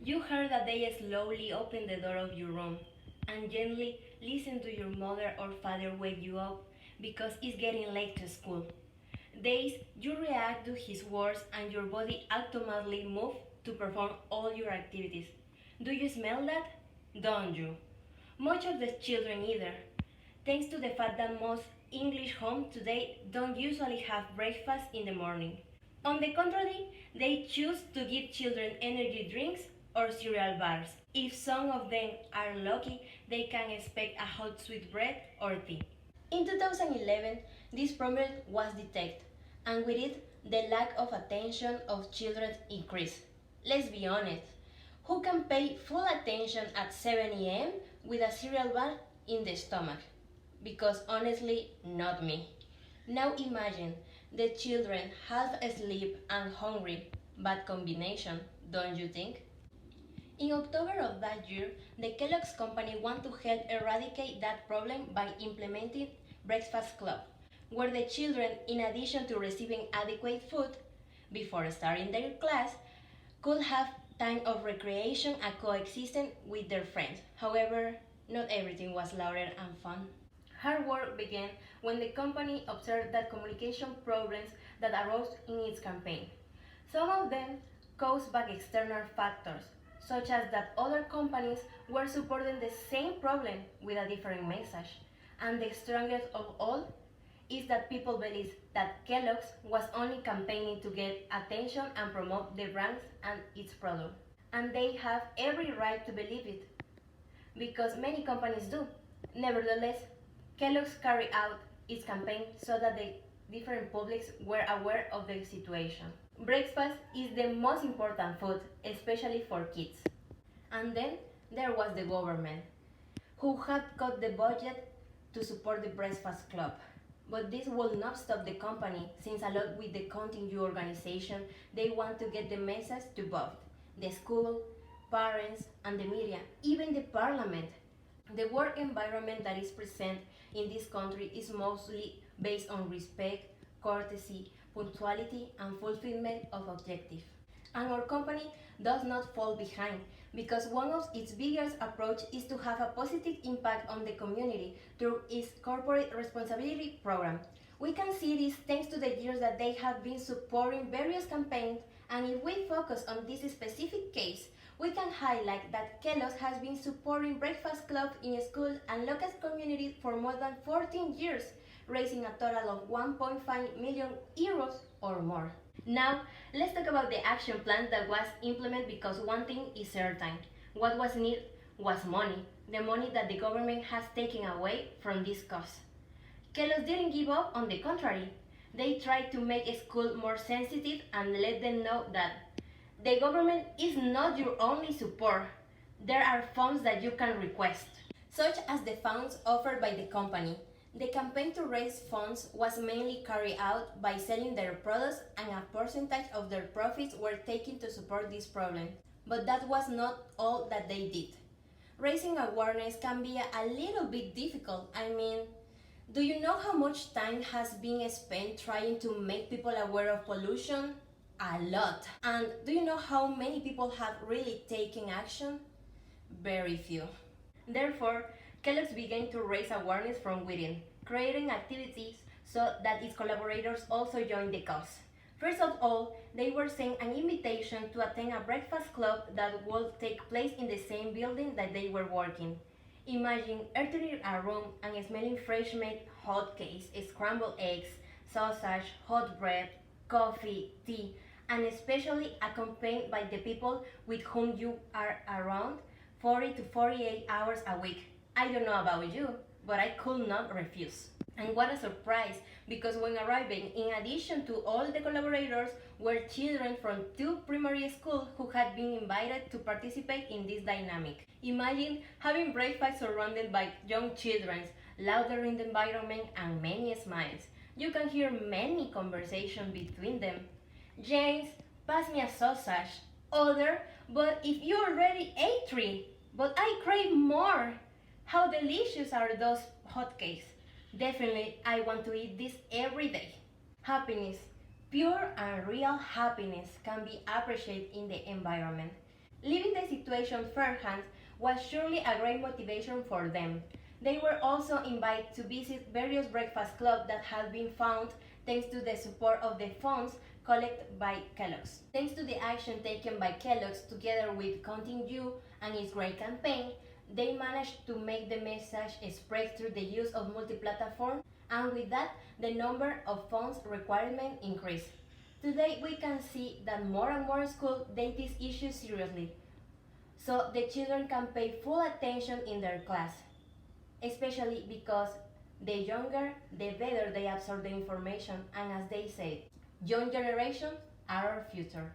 You heard that they slowly open the door of your room and gently listen to your mother or father wake you up because it's getting late to school. Days you react to his words and your body automatically moves to perform all your activities. Do you smell that? Don't you? Much of the children either, thanks to the fact that most English homes today don't usually have breakfast in the morning. On the contrary, they choose to give children energy drinks or cereal bars. If some of them are lucky, they can expect a hot sweet bread or tea. In 2011, this problem was detected, and with it, the lack of attention of children increased. Let's be honest, who can pay full attention at 7 a.m. with a cereal bar in the stomach? Because honestly, not me. Now imagine the children half asleep and hungry. Bad combination, don't you think? In October of that year, the Kellogg's company wanted to help eradicate that problem by implementing Breakfast Club, where the children, in addition to receiving adequate food before starting their class, could have time of recreation and coexistence with their friends. However, not everything was lauded and fun. Hard work began when the company observed that communication problems that arose in its campaign. Some of them caused by external factors, such as that other companies were supporting the same problem with a different message. And the strongest of all is that people believe that Kellogg's was only campaigning to get attention and promote the brands and its product. And they have every right to believe it, because many companies do. Nevertheless, Kellogg's carried out its campaign so that the different publics were aware of the situation. Breakfast is the most important food, especially for kids. And then there was the government, who had cut the budget to support the Breakfast Club. But this will not stop the company, since along with the Continue organization, they want to get the message to both the school, parents, and the media, even the parliament. The work environment that is present in this country is mostly based on respect, courtesy, punctuality, and fulfillment of objectives. And our company does not fall behind, because one of its biggest approach is to have a positive impact on the community through its corporate responsibility program. We can see this thanks to the years that they have been supporting various campaigns, and if we focus on this specific case, we can highlight that Kellogg has been supporting Breakfast Club in schools and local communities for more than 14 years, raising a total of 1.5 million euros or more. Now, let's talk about the action plan that was implemented, because one thing is certain. What was needed was money, the money that the government has taken away from this cause. Kellogg didn't give up, on the contrary. They tried to make school more sensitive and let them know that the government is not your only support. There are funds that you can request, such as the funds offered by the company. The campaign to raise funds was mainly carried out by selling their products, and a percentage of their profits were taken to support this problem. But that was not all that they did. Raising awareness can be a little bit difficult. I mean, do you know how much time has been spent trying to make people aware of pollution? A lot. And do you know how many people have really taken action? Very few. Therefore, Kellogg's began to raise awareness from within, creating activities so that its collaborators also joined the cause. First of all, they were sent an invitation to attend a breakfast club that would take place in the same building that they were working. Imagine entering a room and smelling fresh-made hotcakes, scrambled eggs, sausage, hot bread, coffee, tea, and especially accompanied by the people with whom you are around 40 to 48 hours a week. I don't know about you, but I could not refuse. And what a surprise, because when arriving, in addition to all the collaborators, were children from 2 primary schools who had been invited to participate in this dynamic. Imagine having breakfast surrounded by young children, laughter in the environment, and many smiles. You can hear many conversations between them. James, pass me a sausage. Other, but if you already ate 3, but I crave more. How delicious are those hotcakes? Definitely, I want to eat this every day. Happiness, pure and real happiness, can be appreciated in the environment. Leaving the situation fair hand was surely a great motivation for them. They were also invited to visit various breakfast clubs that had been found thanks to the support of the funds collected by Kellogg's. Thanks to the action taken by Kellogg's together with Counting You and its great campaign, they managed to make the message spread through the use of multi-platform, and with that, the number of funds requirement increased. Today, we can see that more and more schools take this issue seriously, so the children can pay full attention in their class, especially because the younger, the better they absorb the information, and as they say, young generations are our future.